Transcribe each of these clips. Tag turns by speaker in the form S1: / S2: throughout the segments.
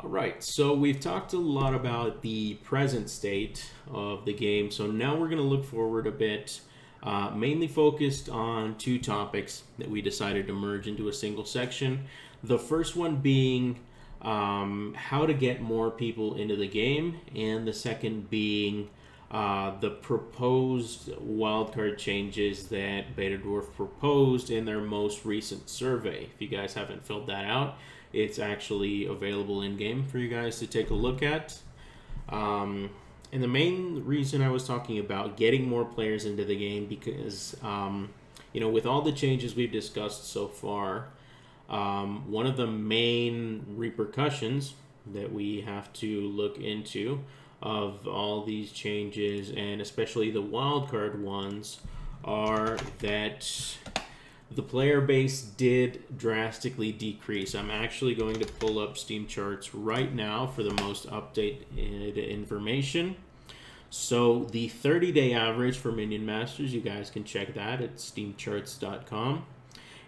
S1: All right, so we've talked a lot about the present state of the game, so now we're going to look forward a bit, mainly focused on two topics that we decided to merge into a single section. The first one being how to get more people into the game, and the second being the proposed wildcard changes that Betadwarf proposed in their most recent survey. If you guys haven't filled that out, it's actually available in game for you guys to take a look at. And the main reason I was talking about getting more players into the game because, with all the changes we've discussed so far, one of the main repercussions that we have to look into of all these changes, and especially the wildcard ones, are that the player base did drastically decrease. I'm actually going to pull up Steam charts right now for the most updated information. So the 30-day average for Minion Masters, you guys can check that at steamcharts.com.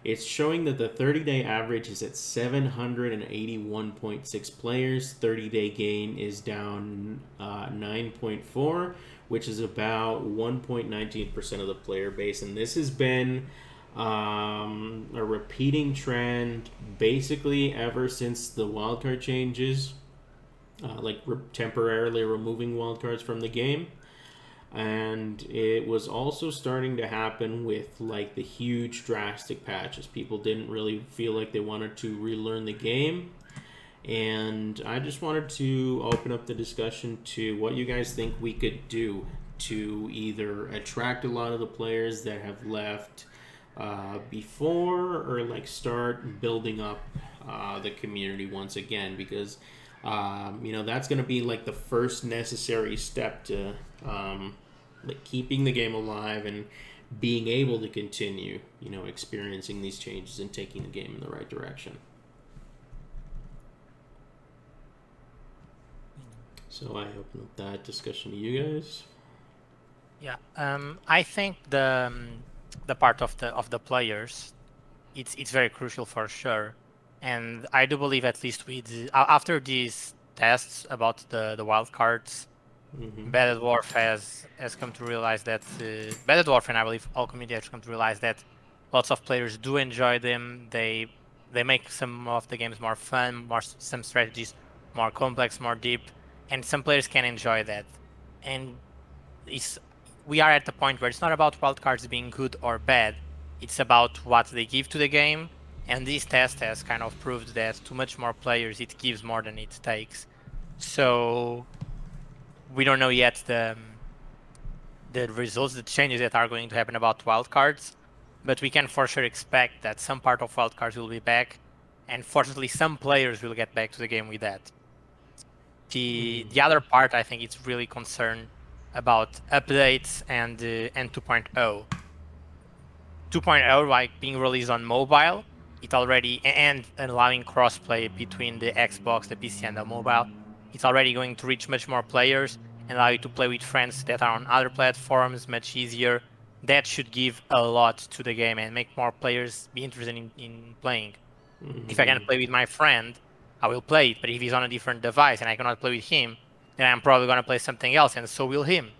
S1: It's showing that the 30-day average is at 781.6 players. 30-day gain is down 9.4, which is about 1.19% of the player base. And this has been a repeating trend basically ever since the wildcard changes, temporarily removing wildcards from the game. And it was also starting to happen with the huge drastic patches. People didn't really feel like they wanted to relearn the game. And I just wanted to open up the discussion to what you guys think we could do to either attract a lot of the players that have left before, or start building up the community once again, because that's going to be the first necessary step to keeping the game alive and being able to continue experiencing these changes and taking the game in the right direction. So I open up that discussion to you guys.
S2: Yeah, I think the part of the players, it's very crucial for sure, and I do believe at least after these tests about the wild cards, Betadwarf has come to realize that Betadwarf, and I believe all community has come to realize that lots of players do enjoy them. They make some of the games more fun, some strategies more complex, more deep, and some players can enjoy that. And we are at the point where it's not about wildcards being good or bad. It's about what they give to the game. And this test has kind of proved that to much more players, it gives more than it takes. So we don't know yet the results, the changes that are going to happen about wildcards, but we can for sure expect that some part of wildcards will be back, and fortunately, some players will get back to the game with that. The other part, I think, it's really concerned about updates and 2.0. 2.0, being released on mobile, it already and allowing crossplay between the Xbox, the PC, and the mobile. It's already going to reach much more players and allow you to play with friends that are on other platforms much easier. That should give a lot to the game and make more players be interested in playing. If I can play with my friend, I will play it. But if he's on a different device and I cannot play with him, then I'm probably going to play something else, and so will him.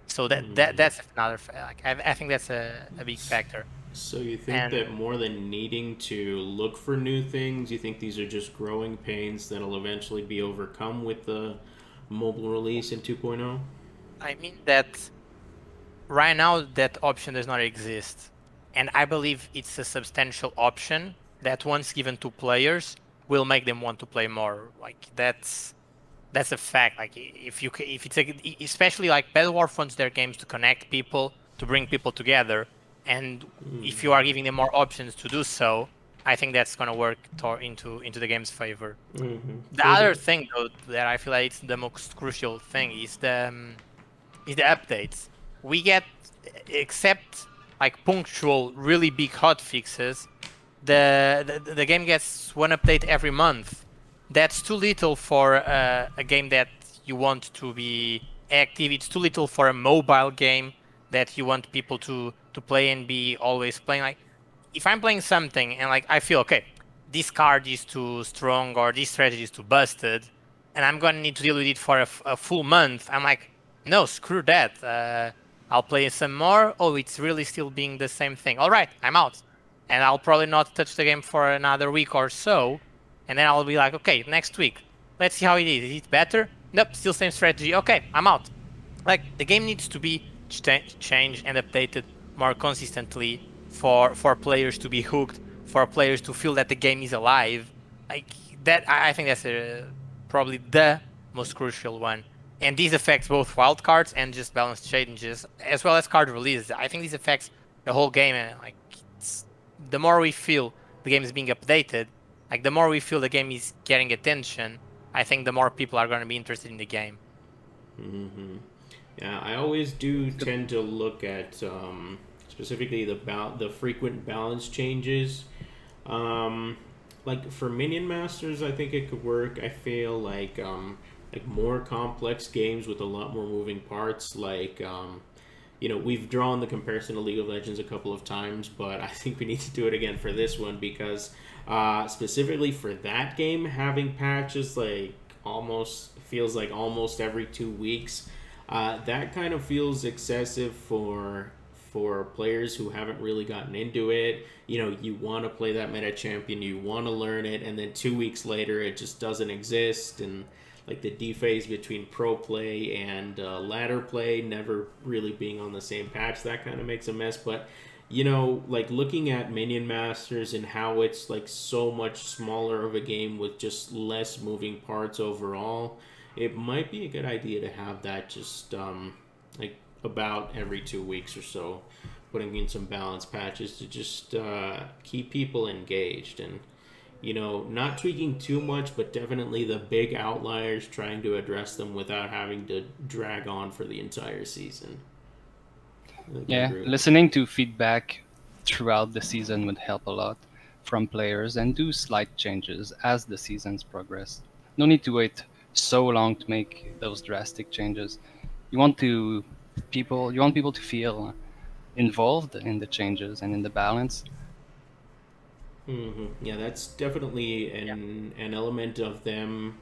S2: So that's another. I think that's a big factor.
S1: So you think
S2: And
S1: that more than needing to look for new things, you think these are just growing pains that'll eventually be overcome with the mobile release in 2.0?
S2: I mean that right now that option does not exist. And I believe it's a substantial option that once given to players will make them want to play more. That's a fact. If it's especially Betadwarf wants their games to connect people, to bring people together, and if you are giving them more options to do so, I think that's going to work into the game's favor. The other thing though that I feel like it's the most crucial thing is the updates. We get, except punctual, really big hot fixes, the game gets one update every month. That's too little for a game that you want to be active. It's too little for a mobile game that you want people to play and be always playing. If I'm playing something and I feel okay, this card is too strong or this strategy is too busted, and I'm going to need to deal with it for a full month. I'm like, no, screw that. I'll play some more. Oh, it's really still being the same thing. All right, I'm out. And I'll probably not touch the game for another week or so. And then I'll be like, okay, next week, let's see how it is. Is it better? Nope, still same strategy. Okay, I'm out. Like the game needs to be changed and updated more consistently for players to be hooked, for players to feel that the game is alive. Like that, I think that's probably the most crucial one. And these affects both wildcards and just balance changes, as well as card releases. I think this affects the whole game, and like the more we feel the game is being updated, like the more we feel the game is getting attention, I think the more people are going to be interested in the game.
S1: Hmm. Yeah, I always do
S3: So,
S1: tend to look at specifically the frequent balance changes. Um, like for Minion Masters, I think it could work. I feel like more complex games with a lot more moving parts. We've drawn the comparison to League of Legends a couple of times, but I think we need to do it again for this one because specifically for that game, having patches like almost feels like almost every 2 weeks. That kind of feels excessive for players who haven't really gotten into it. You want to play that meta champion, you want to learn it, and then 2 weeks later it just doesn't exist. And like the dephase between pro play and ladder play never really being on the same patch, that kind of makes a mess. But like looking at Minion Masters and how it's like so much smaller of a game with just less moving parts overall, it might be a good idea to have that just like about every 2 weeks or so, putting in some balance patches to just keep people engaged and not tweaking too much, but definitely the big outliers, trying to address them without having to drag on for the entire season. I think I
S3: yeah,
S1: agree with that.
S3: listening to feedback throughout the season would help a lot from players and do slight changes as the seasons progress. No need to wait so long to make those drastic changes. You want people to feel involved in the changes and in the balance.
S1: Yeah, that's definitely an element of them.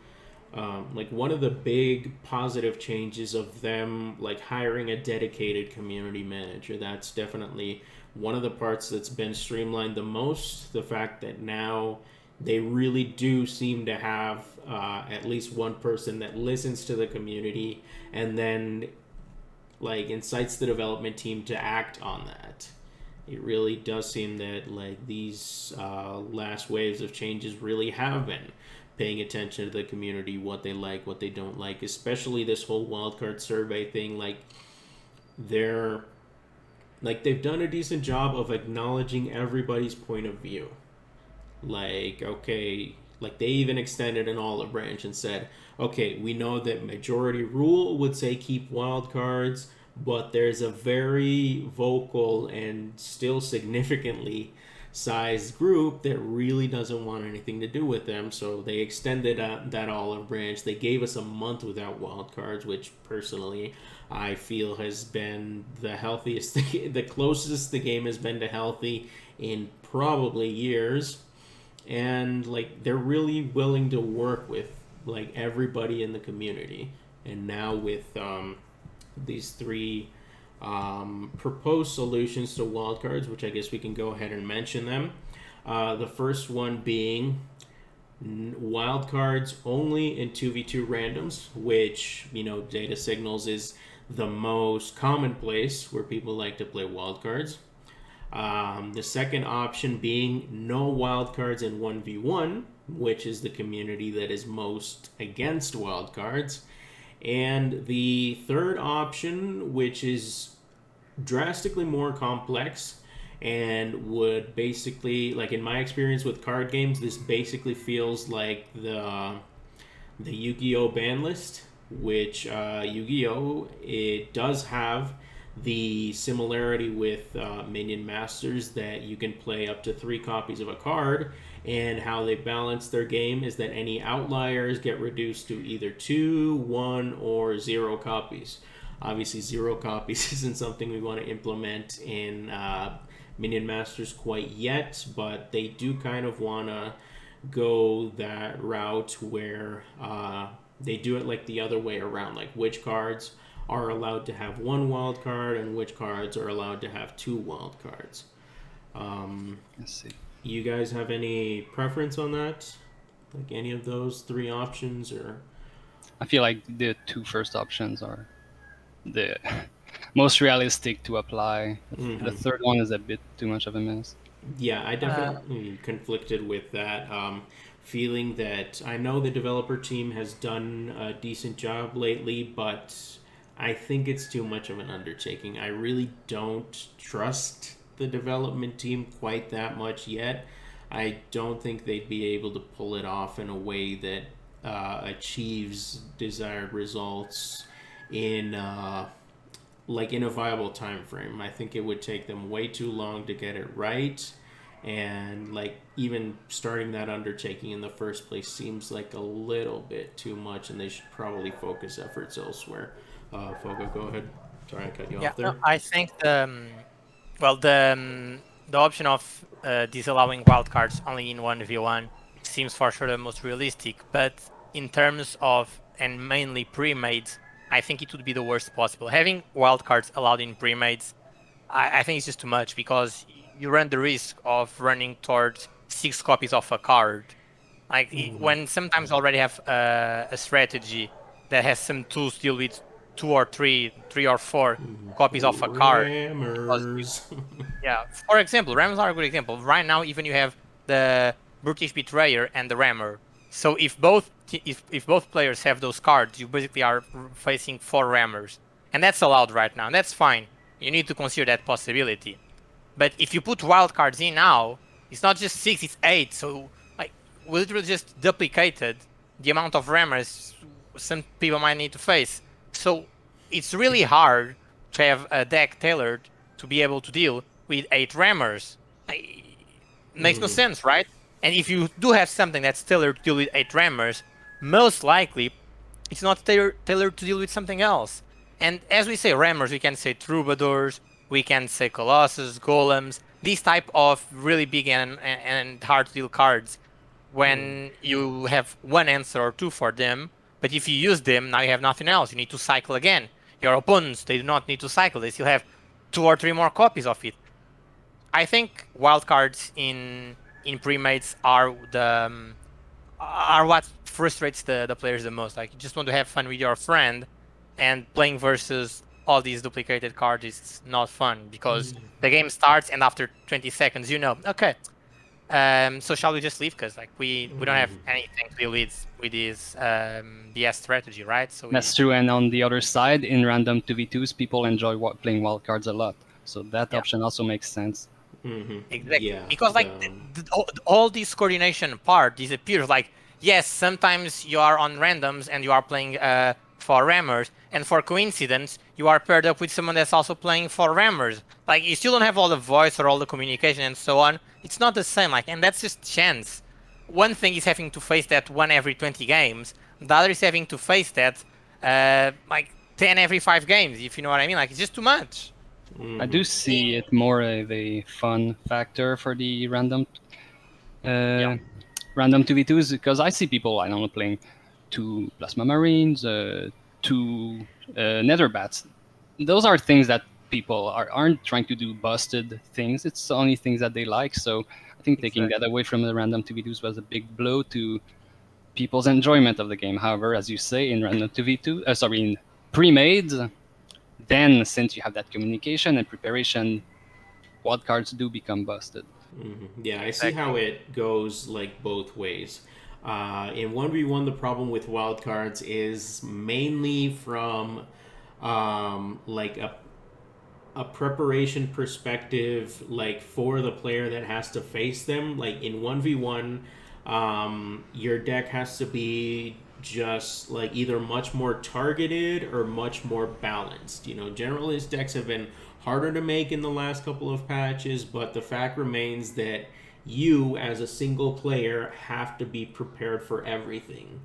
S1: Like one of the big positive changes of them, like hiring a dedicated community manager. That's definitely one of the parts that's been streamlined the most. The fact that now they really do seem to have at least one person that listens to the community and then like incites the development team to act on that. It really does seem that like these last waves of changes really have been paying attention to the community, what they like, what they don't like, especially this whole wildcard survey thing. They're they've done a decent job of acknowledging everybody's point of view. Okay, like they even extended an olive branch and said, okay, we know that majority rule would say keep wild cards, but there's a very vocal and still significantly sized group that really doesn't want anything to do with them. So they extended that olive branch. They gave us a month without wild cards, which personally I feel has been the healthiest, the closest the game has been to healthy in probably years. And like they're really willing to work with like everybody in the community. And now with these three proposed solutions to wildcards, which I guess we can go ahead and mention them. The first one being wildcards only in 2v2 randoms, which, data signals is the most common place where people like to play wildcards. The second option being no wildcards in 1v1, which is the community that is most against wildcards. And the third option, which is drastically more complex and would basically, like in my experience with card games, this basically feels like the Yu-Gi-Oh ban list, which Yu-Gi-Oh, it does have the similarity with Minion Masters that you can play up to 3 copies of a card, and how they balance their game is that any outliers get reduced to either 2, 1, or 0 copies. Obviously, 0 copies isn't something we want to implement in Minion Masters quite yet, but they do kind of want to go that route where they do it like the other way around, like which cards are allowed to have one wild card and which cards are allowed to have two wild cards.
S3: Let's see.
S1: You guys have any preference on that? Like any of those three options, or?
S3: I feel like the two first options are the most realistic to apply. The third one is a bit too much of a mess.
S1: Yeah, I definitely conflicted with that. Feeling that I know the developer team has done a decent job lately, but I think it's too much of an undertaking. I really don't trust the development team quite that much yet. I don't think they'd be able to pull it off in a way that achieves desired results in in a viable time frame. I think it would take them way too long to get it right, and like even starting that undertaking in the first place seems like a little bit too much, and they should probably focus efforts elsewhere. Fogo, go ahead. Sorry, I cut you off there.
S2: No, I think the option of disallowing wildcards only in 1v1 seems for sure the most realistic, but in terms of, and mainly pre-mades, I think it would be the worst possible. Having wildcards allowed in pre-mades, I think it's just too much, because you run the risk of running towards 6 copies of a card. Like when sometimes already have a strategy that has some tools to deal with 2 or 3 or 4 copies of a card.
S1: Rammers.
S2: Yeah, for example, Rams are a good example. Right now, even you have the Brutish Betrayer and the Rammer. So if both players have those cards, you basically are facing 4 Rammers, and that's allowed right now. And that's fine. You need to consider that possibility. But if you put wild cards in now, it's not just 6, it's 8. So like we literally just duplicated the amount of Rammers some people might need to face. So it's really hard to have a deck tailored to be able to deal with 8 Rammers. Makes no sense, right? And if you do have something that's tailored to deal with 8 Rammers, most likely it's not tailored to deal with something else. And as we say Rammers, we can say Troubadours, we can say Colossus, Golems, these type of really big and hard to deal cards. When you have one answer or two for them, but if you use them, now you have nothing else. You need to cycle again. Your opponents, they do not need to cycle. They still have 2 or 3 more copies of it. I think wildcards in pre-mates are what frustrates the players the most. Like, you just want to have fun with your friend, and playing versus all these duplicated cards is not fun, because the game starts and after 20 seconds, okay. So shall we just leave? Because like we don't have anything to deal with this BS strategy, right? So
S3: That's true. And on the other side, in random 2v2s, people enjoy playing wildcards a lot. So that option also makes sense.
S2: Exactly.
S1: Yeah,
S2: because like all this coordination part disappears. Like, yes, sometimes you are on randoms and you are playing for rammers, and for coincidence you are paired up with someone that's also playing for rammers. Like, you still don't have all the voice or all the communication and so on. It's not the same. Like, and that's just chance. One thing is having to face that 1 every 20 games. The other is having to face that like 10 every 5 games. If you know what I mean. Like, it's just too much.
S3: I do see it more of a fun factor for the random 2v2s, because I see people, I don't know, playing 2 Plasma Marines, 2 Netherbats. Those are things that people aren't trying to do busted things. It's only things that they like. So I think taking that away from the random 2v2s was a big blow to people's enjoyment of the game. However, as you say, in random 2v2, in pre-made, then since you have that communication and preparation, wildcards do become busted.
S1: Yeah, I see how it goes like both ways. In 1v1, the problem with wildcards is mainly from like a preparation perspective, like for the player that has to face them. Like in 1v1, your deck has to be just like either much more targeted or much more balanced. Generalist decks have been harder to make in the last couple of patches, but the fact remains that you as a single player have to be prepared for everything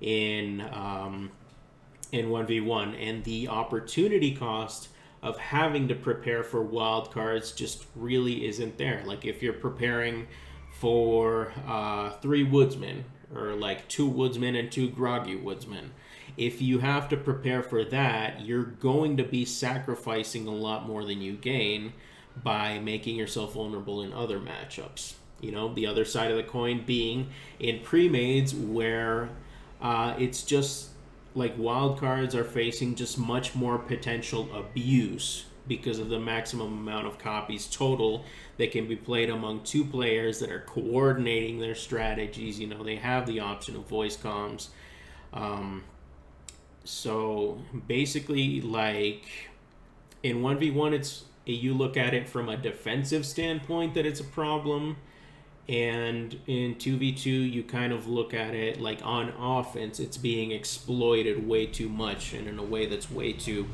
S1: in 1v1, and the opportunity cost of having to prepare for wild cards just really isn't there. Like if you're preparing for 3 woodsmen or like 2 woodsmen and 2 groggy woodsmen. If you have to prepare for that, you're going to be sacrificing a lot more than you gain by making yourself vulnerable in other matchups. You know, the other side of the coin being in pre-mades where it's just like wild cards are facing just much more potential abuse because of the maximum amount of copies total that can be played among 2 players that are coordinating their strategies. You know, they have the option of voice comms. So basically, like in 1v1, it's you look at it from a defensive standpoint that it's a problem, and in 2v2 you kind of look at it like on offense it's being exploited way too much and in a way that's way too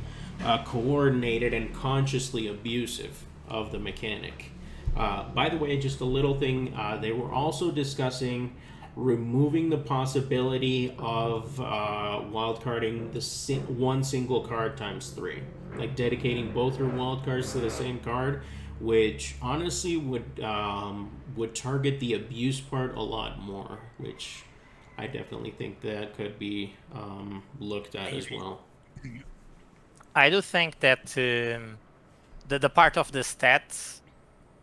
S1: coordinated and consciously abusive of the mechanic. By the way, just a little thing, they were also discussing removing the possibility of wildcarding the one single card times 3, like dedicating both your wildcards to the same card, which honestly would target the abuse part a lot more, which I definitely think that could be looked at as well.
S2: I do think that the part of the stats,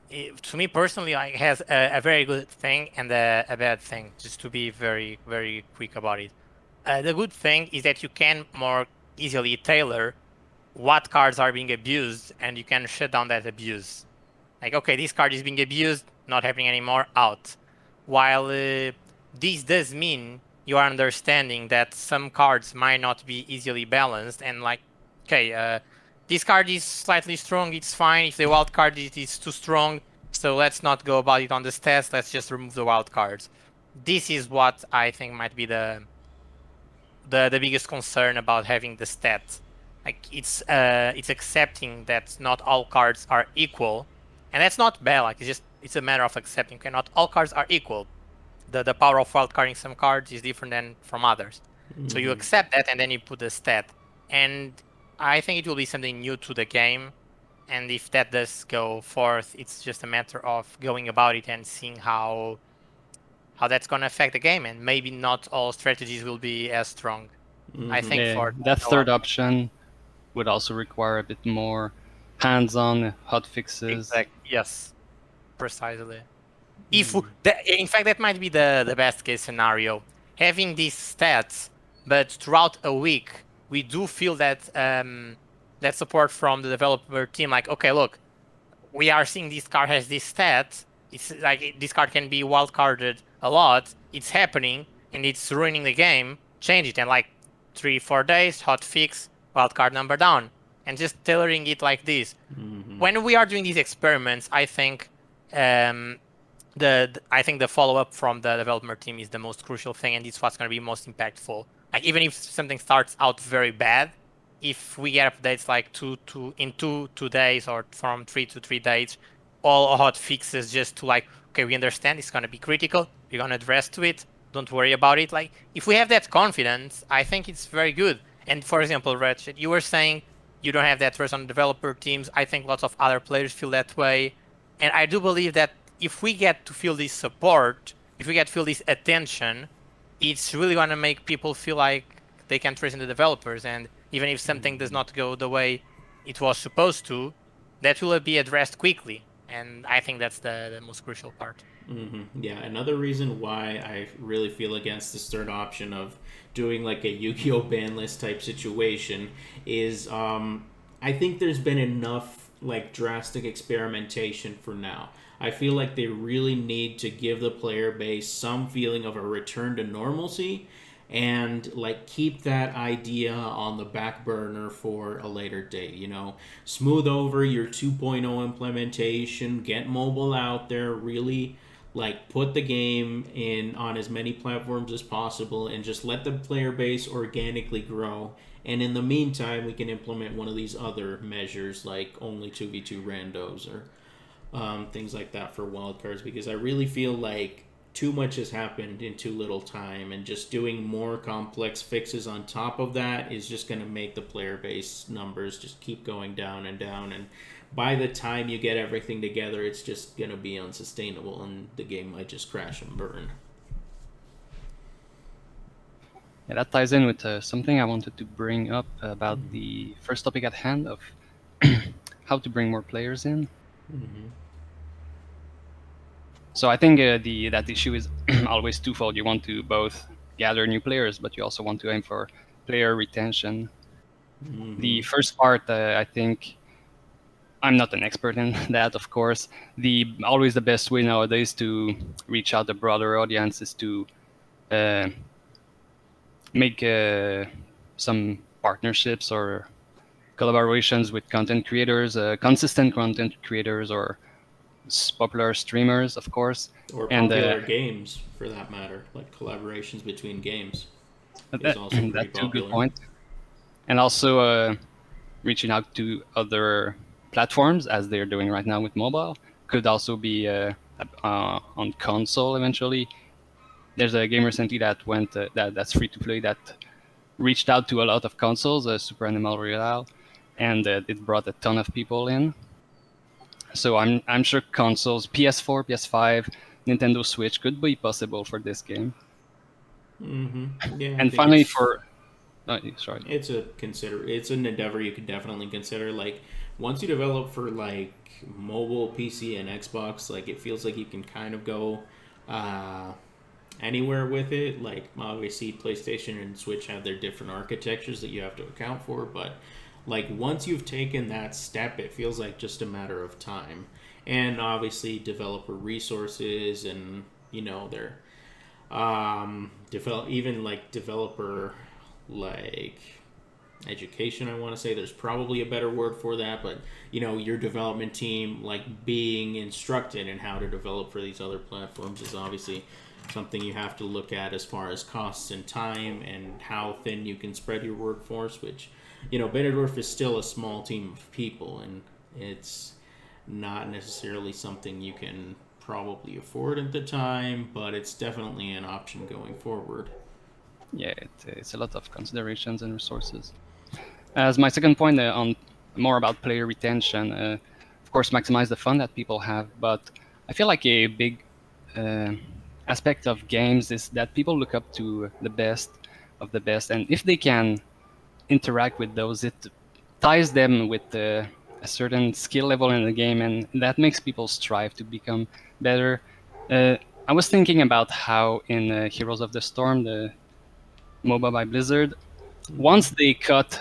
S2: to me personally, like, has a very good thing and a bad thing, just to be very, very quick about it. The good thing is that you can more easily tailor what cards are being abused, and you can shut down that abuse. Like, okay, this card is being abused, not happening anymore, out. While this does mean you are understanding that some cards might not be easily balanced, and like, okay, this card is slightly strong, it's fine. If the wild card is too strong, so let's not go about it on the stats, let's just remove the wild cards. This is what I think might be the biggest concern about having the stats. Like, it's accepting that not all cards are equal, and that's not bad. Like, it's a matter of accepting. Okay, not all cards are equal. The power of wildcarding some cards is different than from others. So you accept that, and then you put the stat. And I think it will be something new to the game. And if that does go forth, it's just a matter of going about it and seeing how that's going to affect the game. And maybe not all strategies will be as strong. I think
S3: Yeah,
S2: for
S3: that third option would also require a bit more hands-on hot fixes.
S2: Exactly. Yes, precisely. In fact, that might be the best case scenario. Having these stats, but throughout a week, we do feel that that support from the developer team. Like, okay, look, we are seeing this card has this stat. It's like this card can be wildcarded a lot. It's happening and it's ruining the game. Change it, and like 3-4 days, hot fix, wildcard number down, and just tailoring it like this. When we are doing these experiments, I think the follow-up from the development team is the most crucial thing, and it's what's going to be most impactful. Like, even if something starts out very bad, if we get updates like in two days or from 3 days, all hot fixes just to like, okay, we understand it's going to be critical, we're going to address to it, don't worry about it. Like, if we have that confidence, I think it's very good. And for example, Ratchet, you were saying you don't have that trust on developer teams. I think lots of other players feel that way. And I do believe that if we get to feel this support, if we get to feel this attention, it's really going to make people feel like they can trust in the developers. And even if something does not go the way it was supposed to, that will be addressed quickly. And I think that's the most crucial part.
S1: Yeah, another reason why I really feel against this third option of doing like a Yu-Gi-Oh! Ban list type situation is I think there's been enough like drastic experimentation for now. I feel like they really need to give the player base some feeling of a return to normalcy and like keep that idea on the back burner for a later date. You know, smooth over your 2.0 implementation, get mobile out there, really like put the game in on as many platforms as possible, and just let the player base organically grow. And in the meantime, we can implement one of these other measures like only 2v2 randos or things like that for wildcards, because I really feel like too much has happened in too little time, and just doing more complex fixes on top of that is just going to make the player base numbers just keep going down and down, and by the time you get everything together, it's just going to be unsustainable and the game might just crash and burn.
S3: Yeah, that ties in with something I wanted to bring up about the first topic at hand of how to bring more players in.
S1: Mm-hmm.
S3: So I think that issue is always twofold. You want to both gather new players, but you also want to aim for player retention. The
S1: Mm-hmm.
S3: first part, I think, I'm not an expert in that, of course. The always the best way nowadays to reach out a broader audience is to uh, make some partnerships or collaborations with content creators, consistent content creators, or popular streamers, of course.
S1: Or
S3: And
S1: popular games, for that matter, like collaborations between games is also pretty
S3: that's two good
S1: popular.
S3: points. And also reaching out to other platforms, as they're doing right now with mobile, could also be on console eventually. There's a game recently that went that's free to play that reached out to a lot of consoles, Super Animal Royale, and it brought a ton of people in. So I'm sure consoles, PS4, PS5, Nintendo Switch could be possible for this game.
S1: Mm-hmm. Yeah, I
S3: And
S1: think
S3: finally, for sorry,
S1: it's an endeavor you could definitely consider. Like once you develop for like mobile, PC, and Xbox, like it feels like you can kind of go uh, anywhere with it. Like obviously, PlayStation and Switch have their different architectures that you have to account for, but like once you've taken that step, it feels like just a matter of time. And obviously, developer resources and their develop even like developer like education, I want to say there's probably a better word for that, but your development team like being instructed in how to develop for these other platforms is obviously something you have to look at as far as costs and time and how thin you can spread your workforce, which Betadwarf is still a small team of people, and it's not necessarily something you can probably afford at the time, but it's definitely an option going forward.
S3: yeah, it's a lot of considerations and resources. As my second point on more about player retention, of course, maximize the fun that people have, but I feel like a big uh, aspect of games is that people look up to the best of the best, and if they can interact with those, it ties them with a certain skill level in the game, and that makes people strive to become better. Uh, I was thinking about how in Heroes of the Storm, the MOBA by Blizzard,
S1: Mm-hmm.
S3: once they cut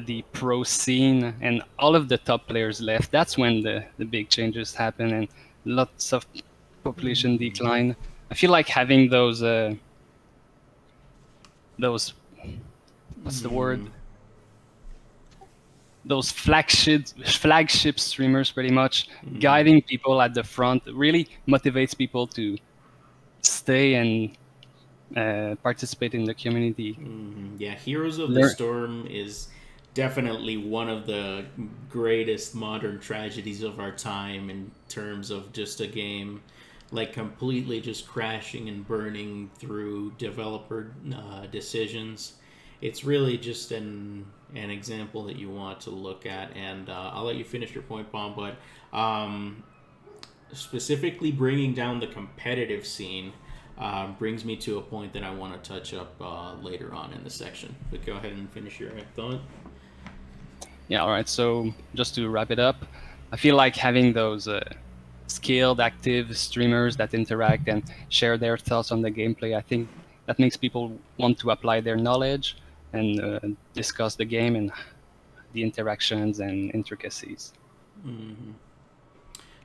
S3: the pro scene and all of the top players left, that's when the big changes happen and lots of population decline. I feel like having those what's the
S1: Mm-hmm.
S3: word, those flagship streamers pretty much
S1: Mm-hmm.
S3: guiding people at the front really motivates people to stay and participate in the community.
S1: Mm-hmm. Yeah, Heroes of the
S3: Learn,
S1: Storm is definitely one of the greatest modern tragedies of our time in terms of just a game like completely just crashing and burning through developer decisions. It's really just an example that you want to look at, and I'll let you finish your point, Bomb. But specifically bringing down the competitive scene brings me to a point that I want to touch up later on in the section. But go ahead and finish your thought.
S3: yeah, all right. So just to wrap it up, I feel like having those skilled, active streamers that interact and share their thoughts on the gameplay, I think that makes people want to apply their knowledge and discuss the game and the interactions and intricacies.
S1: Mm-hmm.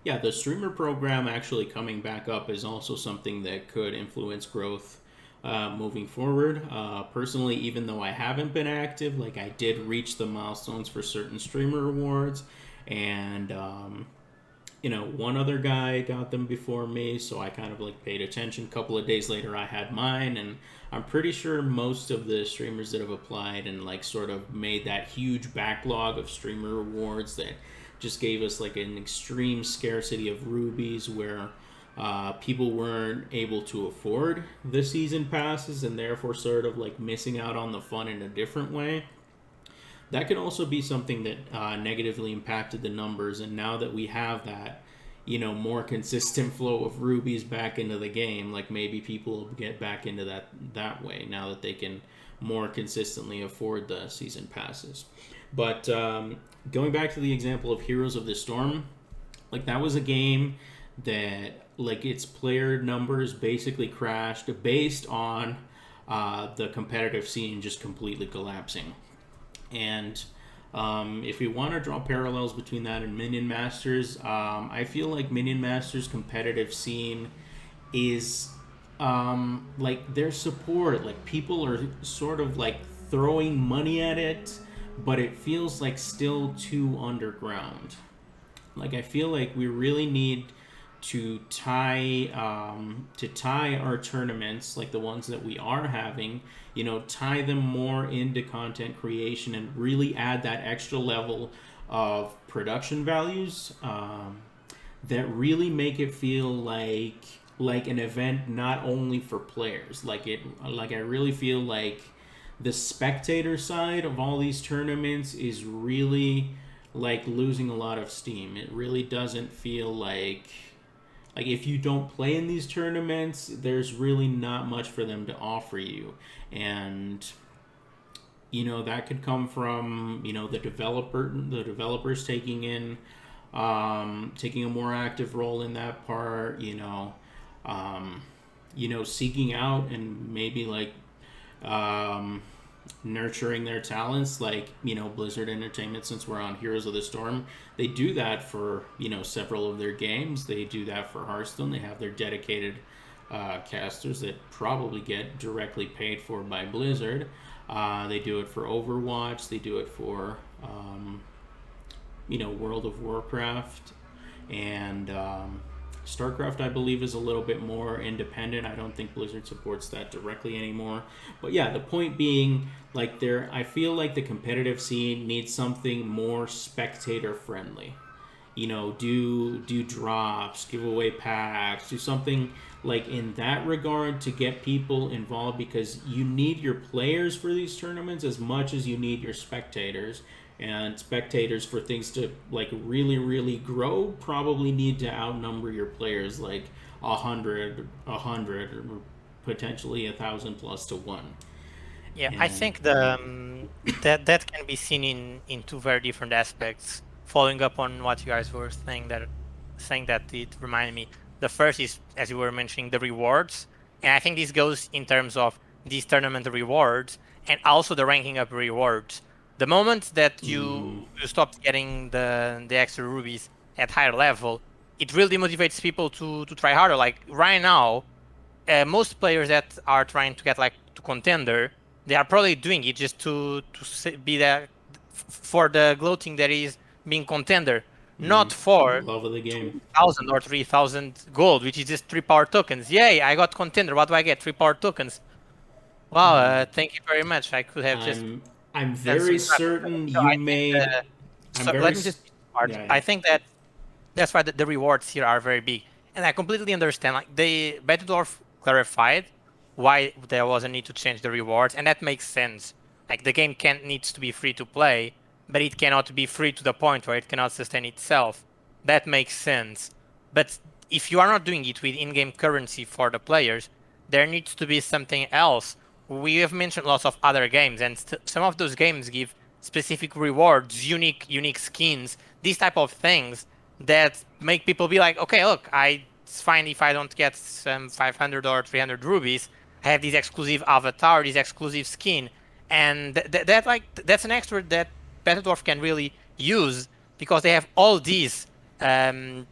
S1: Yeah, the streamer program actually coming back up is also something that could influence growth moving forward. Personally, even though I haven't been active, like I did reach the milestones for certain streamer awards, and one other guy got them before me, so I kind of like paid attention. A couple of days later, I had mine, and I'm pretty sure most of the streamers that have applied and like sort of made that huge backlog of streamer awards that just gave us like an extreme scarcity of rubies where people weren't able to afford the season passes and therefore sort of like missing out on the fun in a different way. That could also be something that negatively impacted the numbers. And now that we have that, more consistent flow of rubies back into the game. Like maybe people will get back into that way now that they can more consistently afford the season passes. But going back to the example of Heroes of the Storm, like that was a game that like its player numbers basically crashed based on the competitive scene just completely collapsing. And if we want to draw parallels between that and Minion Masters, I feel like Minion Masters competitive scene is like their support. Like people are sort of like throwing money at it, but it feels like still too underground. Like I feel like we really need to tie our tournaments like the ones that we are having, tie them more into content creation and really add that extra level of production values that really make it feel like an event not only for players. Like I really feel like the spectator side of all these tournaments is really like losing a lot of steam. It really doesn't feel like if you don't play in these tournaments, there's really not much for them to offer you. And that could come from the developers taking a more active role in that part, seeking out and maybe like nurturing their talents, like Blizzard Entertainment. Since we're on Heroes of the Storm, they do that for several of their games. They do that for Hearthstone. They have their dedicated casters that probably get directly paid for by Blizzard. They do it for Overwatch. They do it for World of Warcraft, and StarCraft, I believe, is a little bit more independent. I don't think Blizzard supports that directly anymore. But yeah, the point being, like, I feel like the competitive scene needs something more spectator friendly. Do drops, give away packs, do something like in that regard to get people involved, because you need your players for these tournaments as much as you need your spectators. And spectators, for things to like really really grow, probably need to outnumber your players like 100 or potentially 1,000 plus to 1.
S2: Yeah, I think that can be seen in two very different aspects. Following up on what you guys were saying that it reminded me. The first is, as you were mentioning, the rewards, and I think this goes in terms of these tournament rewards and also the ranking up rewards. The moment that you stop getting the extra rubies at higher level, it really motivates people to try harder. Like right now, most players that are trying to get like to contender, they are probably doing it just to be there for the gloating that is being contender, not for
S1: Love of the game.
S2: 2,000 or 3,000 gold, which is just 3 power tokens. Yay, I got contender. What do I get? 3 power tokens. Wow, thank you very much. I could have just.
S1: I'm very certain
S2: So
S1: you
S2: I think
S1: made.
S2: so let me just start.
S1: Yeah.
S2: I think that's why the rewards here are very big, and I completely understand. Like Betadwarf clarified why there was a need to change the rewards, and that makes sense. Like the game needs to be free to play, but it cannot be free to the point where it cannot sustain itself. That makes sense. But if you are not doing it with in-game currency for the players, there needs to be something else. We have mentioned lots of other games, and some of those games give specific rewards, unique skins, these type of things that make people be like, okay, look, it's fine if I don't get some 500 or 300 rubies. I have this exclusive avatar, this exclusive skin, and that's an extra that Betadwarf can really use because they have um,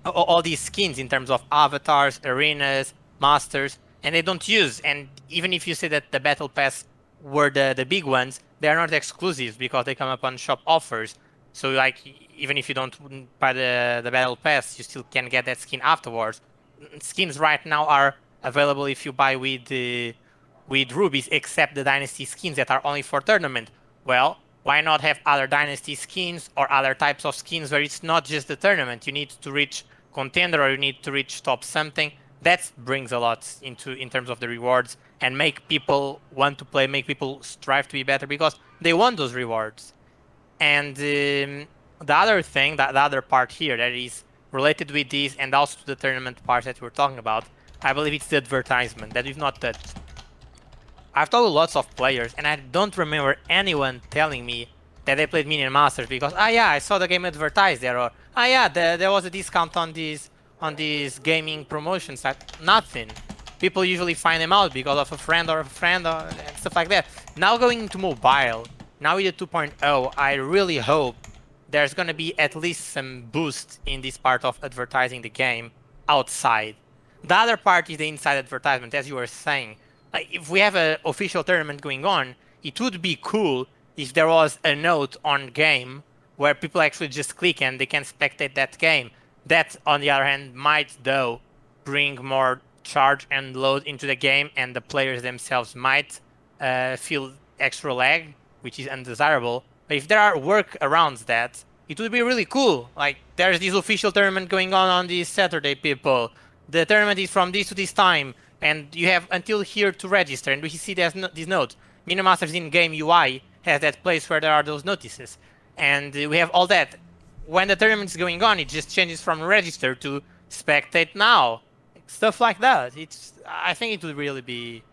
S2: all these skins in terms of avatars, arenas, masters, and they don't use. And even if you say that the battle pass were the big ones, they are not exclusive because they come up on shop offers. So like even if you don't buy the battle pass, you still can get that skin afterwards. Skins right now are available if you buy with rubies, except the dynasty skins that are only for tournament. Well, why not have other dynasty skins or other types of skins where it's not just the tournament? You need to reach contender or you need to reach top something. That brings a lot in terms of the rewards and make people want to play, make people strive to be better because they want those rewards. And the other thing, the other part here that is related with this and also to the tournament part that we're talking about, I believe it's the advertisement that we've not touched. I've talked to lots of players, and I don't remember anyone telling me that they played Minion Masters because, yeah, I saw the game advertised there, or yeah, there was a discount on this gaming promotion site. Nothing. People usually find them out because of a friend or and stuff like that. Now going into mobile, now with the 2.0, I really hope there's gonna be at least some boost in this part of advertising the game outside. The other part is the inside advertisement, as you were saying. Like, if we have an official tournament going on, it would be cool if there was a note on game where people actually just click and they can spectate that game. That, on the other hand, might, though, bring more charge and load into the game, and the players themselves might feel extra lag, which is undesirable. But if there are workarounds that, it would be really cool. Like, there's this official tournament going on this Saturday, people. The tournament is from this to this time, and you have until here to register. And we see there's this note. Minion Masters in-game UI has that place where there are those notices. And we have all that. When the tournament is going on, it just changes from register to spectate now. Stuff like that. I think it would really be.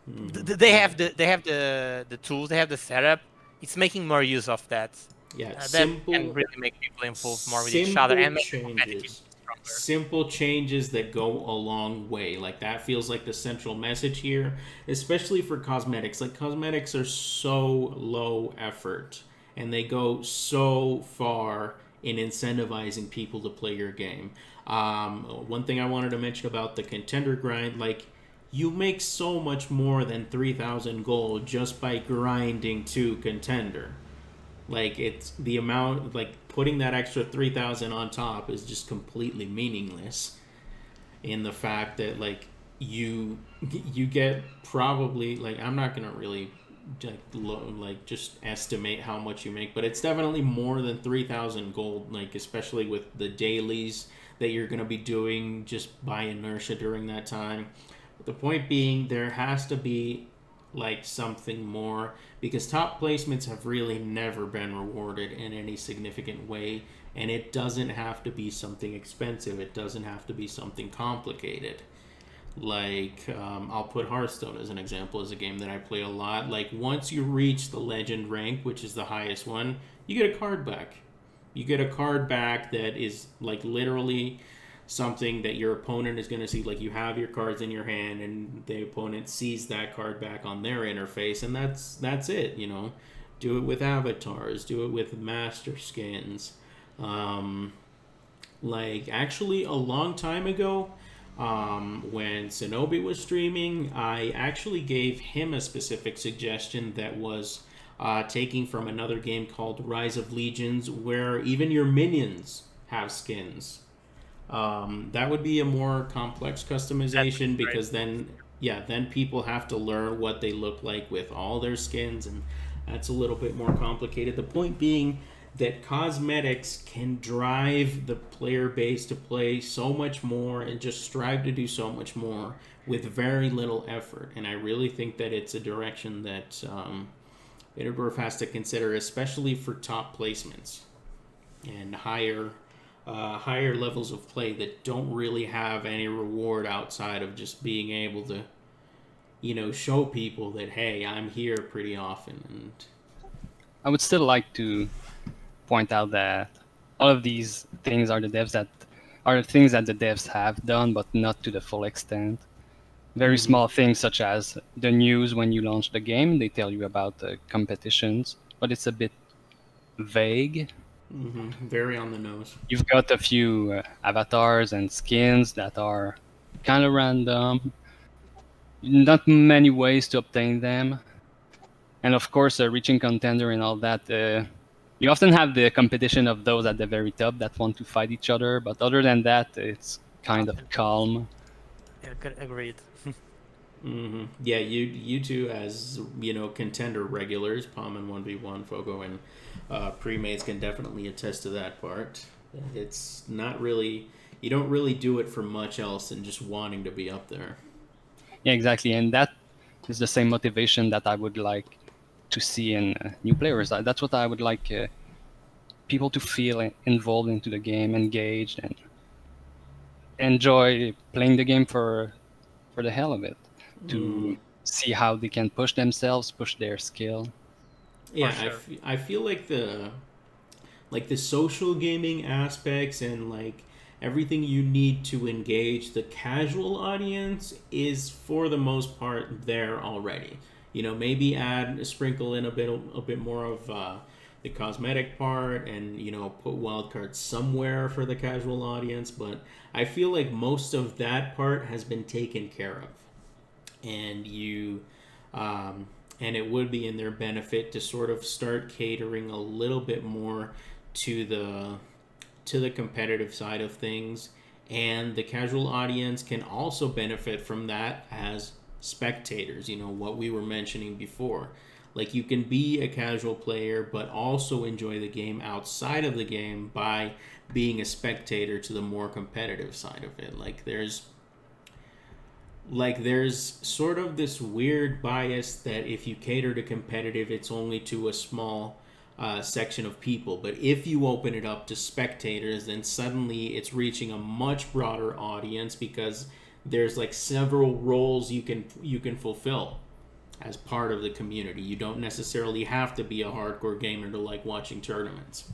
S2: They have the tools. They have the setup. It's making more use of that.
S1: Yeah,
S2: That can really make people involve more with each other and make the competitive stronger.
S1: Simple changes that go a long way. Like, that feels like the central message here, especially for cosmetics. Like, cosmetics are so low effort, and they go so far in incentivizing people to play your game. One thing I wanted to mention about the Contender Grind, like, you make so much more than 3,000 gold just by grinding to Contender. Like, it's the amount, like, putting that extra 3,000 on top is just completely meaningless in the fact that, like, you get probably, like, I'm not gonna really just estimate how much you make, but it's definitely more than 3,000 gold, like, especially with the dailies that you're gonna be doing just by inertia during that time. But the point being, there has to be, like, something more, because top placements have really never been rewarded in any significant way, and it doesn't have to be something expensive. It doesn't have to be something complicated. Like, I'll put Hearthstone as an example, as a game that I play a lot. Like, once you reach the legend rank, which is the highest one, you get a card back. You get a card back that is, like, literally something that your opponent is going to see. Like, you have your cards in your hand, and the opponent sees that card back on their interface, and that's it. You know, do it with avatars, do it with master skins. Like, actually, a long time ago, when Shinobi was streaming, I actually gave him a specific suggestion that was taking from another game called Rise of Legions, where even your minions have skins. That would be a more complex customization, because then people have to learn what they look like with all their skins, and that's a little bit more complicated. The point being that cosmetics can drive the player base to play so much more and just strive to do so much more with very little effort. And I really think that it's a direction that Betadwarf has to consider, especially for top placements and higher levels of play that don't really have any reward outside of just being able to, you know, show people that, hey, I'm here pretty often. And
S3: I would still like to point out that all of these things are the things that the devs have done, but not to the full extent. Very small things, such as the news when you launch the game. They tell you about the competitions, but it's a bit vague.
S1: Very on the nose.
S3: You've got a few avatars and skins that are kind of random. Not many ways to obtain them. And of course, reaching contender and all that. You often have the competition of those at the very top that want to fight each other. But other than that, it's kind of calm.
S2: Yeah, agreed.
S1: Yeah, you two, as, you know, contender regulars, Palm and 1v1, Fogo and Premates, can definitely attest to that part. It's not really, you don't really do it for much else than just wanting to be up there.
S3: Yeah, exactly. And that is the same motivation that I would like to see in new players. That's what I would like people to feel involved into the game, engaged, and enjoy playing the game for the hell of it,
S1: Mm.
S3: to see how they can push themselves, push their skill.
S1: Yeah,
S2: sure.
S1: I feel like the social gaming aspects and like everything you need to engage the casual audience is for the most part there already. You know, maybe add sprinkle in a bit more of the cosmetic part, and you know, put wildcards somewhere for the casual audience. But I feel like most of that part has been taken care of, and you and it would be in their benefit to sort of start catering a little bit more to the competitive side of things, and the casual audience can also benefit from that as spectators. You know what we were mentioning before, like you can be a casual player but also enjoy the game outside of the game by being a spectator to the more competitive side of it. There's sort of this weird bias that if you cater to competitive, it's only to a small section of people. But if you open it up to spectators, then suddenly it's reaching a much broader audience, because there's like several roles you can fulfill as part of the community. You don't necessarily have to be a hardcore gamer to like watching tournaments.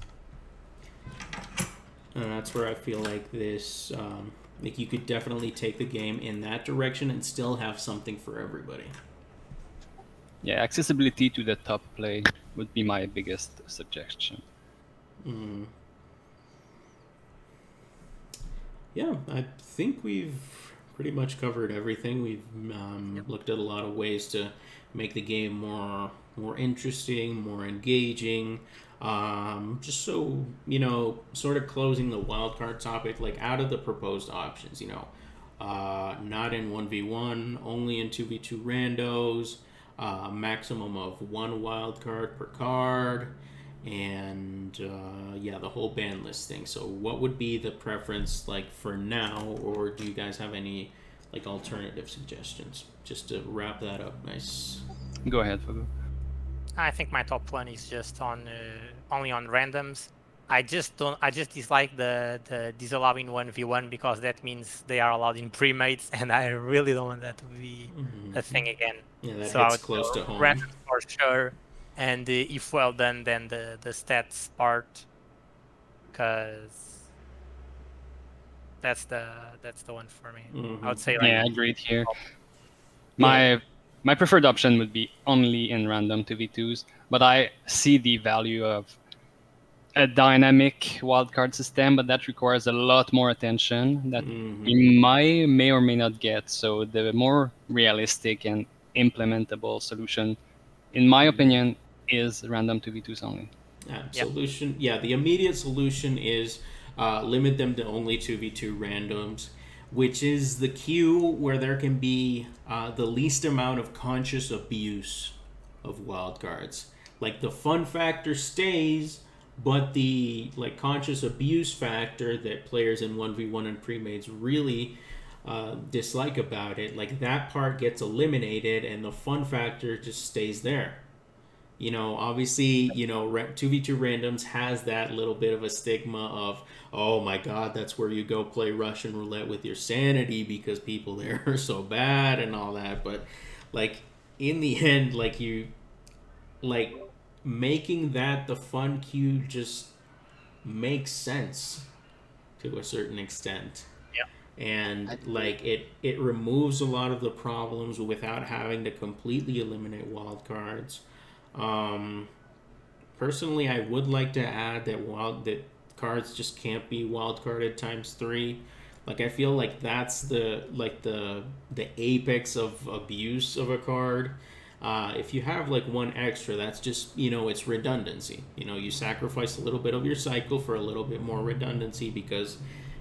S1: And that's where I feel like this, like you could definitely take the game in that direction and still have something for everybody.
S3: Yeah, accessibility to the top play would be my biggest suggestion.
S1: Mm. Yeah, I think we've pretty much covered everything. We've
S2: Yep.
S1: looked at a lot of ways to make the game more interesting, more engaging. Just so you know, sort of closing the wildcard topic, like out of the proposed options, you know, not in 1v1, only in 2v2 randos, maximum of one wildcard per card, and yeah, the whole ban list thing. So, what would be the preference like for now, or do you guys have any like alternative suggestions? Just to wrap that up, nice.
S3: Go ahead, Fago.
S2: I think my top one is just on only on randoms. I just don't. I just dislike the disallowing 1v1, because that means they are allowed in pre-mates, and I really don't want that to be
S1: Mm-hmm.
S2: a thing again.
S1: Yeah, that
S2: So I
S1: hits
S2: would
S1: close to
S2: go
S1: home.
S2: randoms for sure, and if well done, then the stats part, because that's the one for me. I
S1: Mm-hmm.
S2: would say like
S3: Yeah, agreed here.
S2: top.
S1: Yeah.
S3: My preferred option would be only in random 2v2s, but I see the value of a dynamic wildcard system, but that requires a lot more attention that
S1: Mm-hmm.
S3: we may or may not get. So the more realistic and implementable solution, in my opinion, is random 2v2s only.
S2: Yep.
S1: Solution. Yeah, the immediate solution is limit them to only 2v2 randoms, which is the queue where there can be the least amount of conscious abuse of wildcards. Like the fun factor stays, but the like conscious abuse factor that players in 1v1 and pre-mates really dislike about it, like that part gets eliminated and the fun factor just stays there. You know, obviously, you know, 2v2 randoms has that little bit of a stigma of, oh my god, that's where you go play Russian roulette with your sanity because people there are so bad and all that. But like in the end, like you like making that the fun queue just makes sense to a certain extent.
S2: Yep.
S1: And
S4: Agree.
S1: like it removes a lot of the problems without having to completely eliminate wildcards. um Personally, I would like to add that cards just can't be wildcarded times three. Like I feel like that's the apex of abuse of a card. If you have like one extra, that's just, you know, it's redundancy. You know, you sacrifice a little bit of your cycle for a little bit more redundancy because,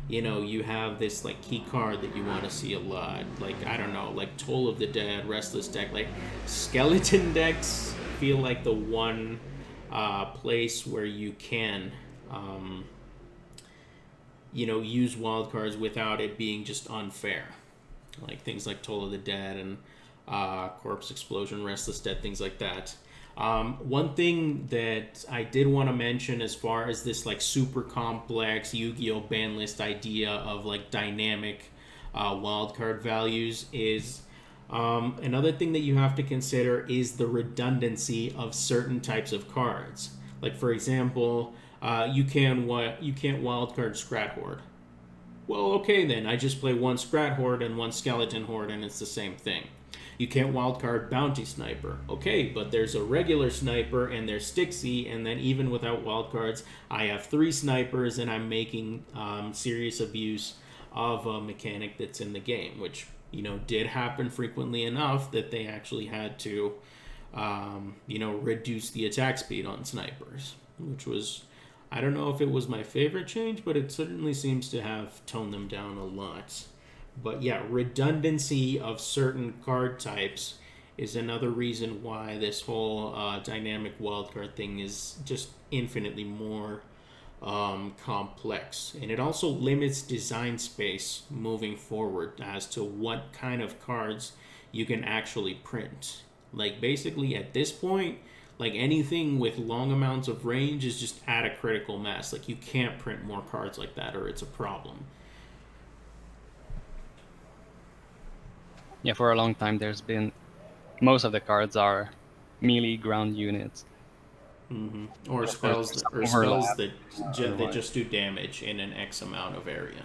S1: you know, you have this like key card that you want to see a lot. Like I don't know, like Toll of the Dead, Restless deck, like skeleton decks feel like the one place where you can, um, you know, use wildcards without it being just unfair. Like things like Toll of the Dead and Corpse Explosion, Restless Dead, things like that. One thing that I did want to mention as far as this like super complex Yu-Gi-Oh ban list idea of like dynamic wildcard values is another thing that you have to consider is the redundancy of certain types of cards. Like for example, you can't wildcard Scrat Horde. Well, okay then. I just play one Scrat Horde and one Skeleton Horde, and it's the same thing. You can't wildcard Bounty Sniper. Okay, but there's a regular sniper and there's Stixie, and then even without wildcards, I have 3 snipers and I'm making serious abuse of a mechanic that's in the game, which, did happen frequently enough that they actually had to, reduce the attack speed on snipers, which was, I don't know if it was my favorite change, but it certainly seems to have toned them down a lot. But yeah, redundancy of certain card types is another reason why this whole dynamic wildcard thing is just infinitely more complex. And it also limits design space moving forward as to what kind of cards you can actually print. Like basically at this point, like anything with long amounts of range is just at a critical mass. Like you can't print more cards like that or it's a problem.
S3: Yeah, for a long time there's been most of the cards are melee ground units.
S1: Mm-hmm. Or
S3: Of
S1: spells
S3: course,
S1: that, or
S3: overlap,
S1: spells that
S3: otherwise.
S1: just do damage in an X amount of area.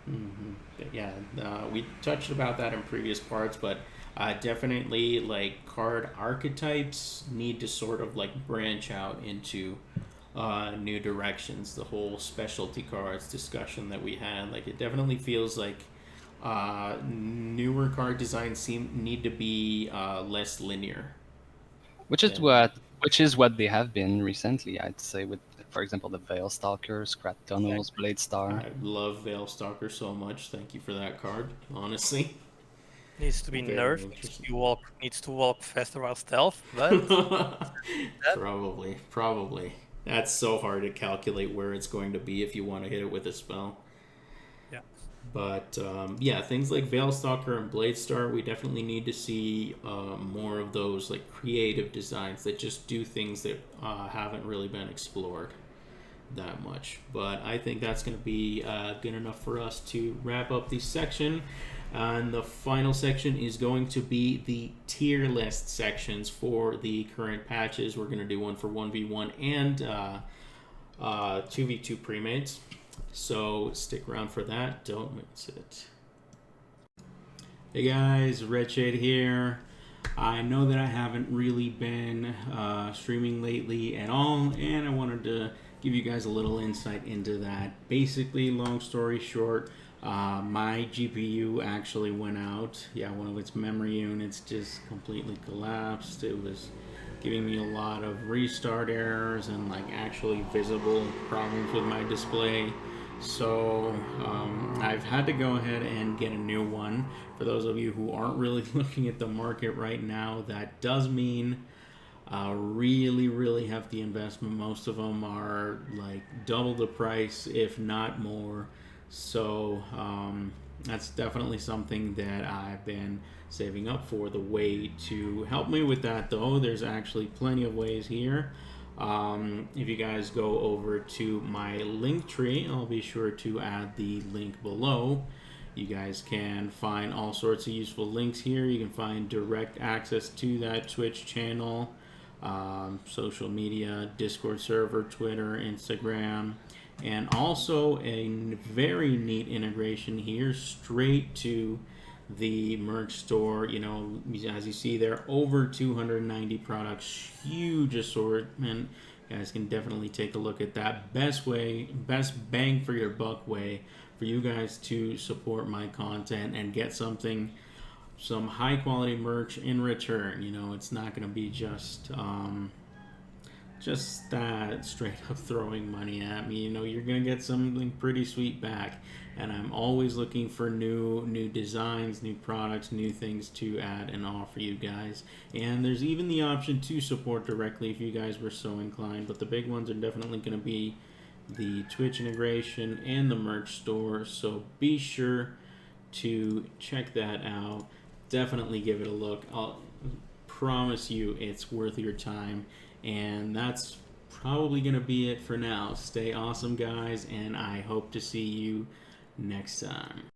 S1: Mm-hmm. But yeah, we touched about that in previous parts, but definitely like card archetypes need to sort of like branch out into new directions. The whole specialty cards discussion that we had, like it definitely feels like newer card designs need to be less linear.
S3: Which is
S1: than
S3: what they have been recently, I'd say, with, for example, the Veil Stalker, Scrap Tunnels, Blade Star.
S1: I love Veil Stalker so much. Thank you for that card. Honestly,
S2: Needs to be
S1: very
S2: nerfed.
S1: interesting.
S2: Needs to walk faster while stealth. But that,
S1: Probably. That's so hard to calculate where it's going to be if you want to hit it with a spell.
S2: yeah,
S1: But yeah, things like Veilstalker and Bladestar, we definitely need to see more of those like creative designs that just do things that haven't really been explored that much. But I think that's going to be good enough for us to wrap up this section. And the final section is going to be the tier list sections for the current patches. We're going to do one for 1v1 and 2v2 premates. So stick around for that. Don't miss it. Hey guys, Red Shade here. I know that I haven't really been streaming lately at all, and I wanted to give you guys a little insight into that. Basically, long story short, my GPU actually went out. Yeah, one of its memory units just completely collapsed. It was giving me a lot of restart errors and like actually visible problems with my display. So I've had to go ahead and get a new one. For those of you who aren't really looking at the market right now, that does mean really hefty investment. Most of them are like double the price, if not more. So that's definitely something that I've been saving up for. The way to help me with that, though, there's actually plenty of ways here. If you guys go over to my link tree, I'll be sure to add the link below. You guys can find all sorts of useful links here. You can find direct access to that Twitch channel, social media, Discord server, Twitter, Instagram, and also a very neat integration here straight to the merch store. As you see there, over 290 products, huge assortment. You guys can definitely take a look at that. Best bang for your buck way for you guys to support my content and get some high quality merch in return. It's not going to be just that straight up throwing money at me. You're gonna get something pretty sweet back, and I'm always looking for new designs, new products, new things to add and offer you guys. And there's even the option to support directly if you guys were so inclined, but the big ones are definitely gonna be the Twitch integration and the merch store, so be sure to check that out. definitely give it a look. I'll promise you it's worth your time. And that's probably going to be it for now. Stay awesome, guys, and I hope to see you next time.